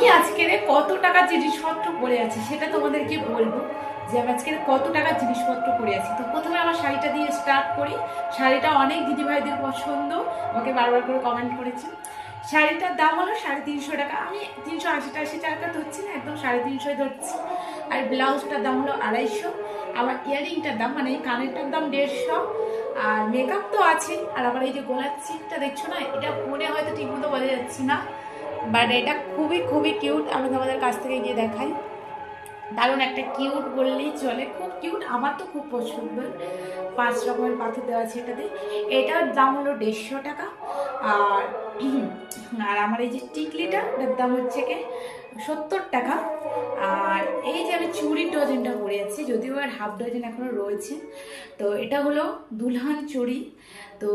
আমি আজকের কত টাকার জিনিসপত্র পরে আছি সেটা তোমাদেরকে বলবো, যে আমি আজকের কত টাকার জিনিসপত্র পরে আছি। তো প্রথমে আমার শাড়িটা দিয়ে স্টার্ট করি। শাড়িটা অনেক দিদিভাইদের পছন্দ, আমাকে বারবার করে কমেন্ট করেছে। শাড়িটার দাম হলো 350 টাকা। আমি 380 টাকা ধরছি না, একদম 350 ধরছি। আর ব্লাউজটার দাম হলো 250। আমার ইয়ারিংটার দাম মানে কানেরটার দাম 150। আর মেকআপ তো আছে। আর আবার এই যে গলার চিপটা দেখছো না, এটা ফোনে হয়তো ঠিক মতো বোঝা যাচ্ছে না, বাট এটা খুবই খুবই কিউট। আমি তোমাদের কাছ থেকে গিয়ে দেখাই। দারুণ একটা কিউট বললেই চলে, খুব কিউট, আমার তো খুব পছন্দ। 5 রকমের পাথর দেওয়া আছে এটাতে। এটার দাম হলো 150 টাকা। আর আর আমার এই যে টিকলিটা, এটার দাম হচ্ছে 70 টাকা। আর এই যে আমি চুড়ির ডজনটা পরে আছি, যদিও আর হাফ ডজন এখনো রয়েছে। তো এটা হলো দুলহান চুড়ি। তো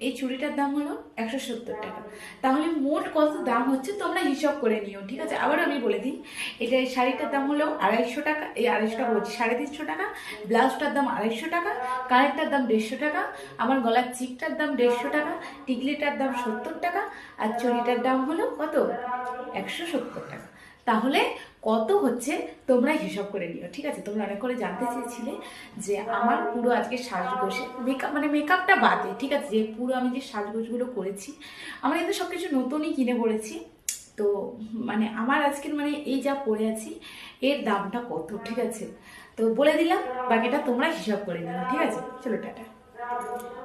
এই চুড়িটার দাম হলো 170 টাকা। তাহলে মোট কত দাম হচ্ছে তোমরা হিসাব করে নিও, ঠিক আছে? আবার আমি বলে দিই, এটা শাড়িটার দাম হলো 250 টাকা। এই 250 টাকা বলছি, 350 টাকা। ব্লাউজটার দাম 250 টাকা। কানেরটার দাম 150 টাকা। আমার গলার চিকটার দাম 150 টাকা। টিকলিটার দাম 70 টাকা। আর চুড়িটার দাম হলো কত? 170 টাকা। তাহলে কত হচ্ছে তোমরা হিসাব করে নিও, ঠিক আছে? তোমরা অনেক করে জানতে চেয়েছিলে যে আমার পুরো আজকে সাজগোজে মেকআপ, মানে মেকআপটা বাদে, ঠিক আছে, যে পুরো আমি যে সাজগোজগুলো করেছি, আমরা কিন্তু সব কিছু নতুনই কিনে পড়েছি। তো মানে আমার আজকের মানে এই যা পরে আছি এর দামটা কত, ঠিক আছে? তো বলে দিলাম, বাকিটা তোমরা হিসাব করে নিও, ঠিক আছে? চলো টাটা।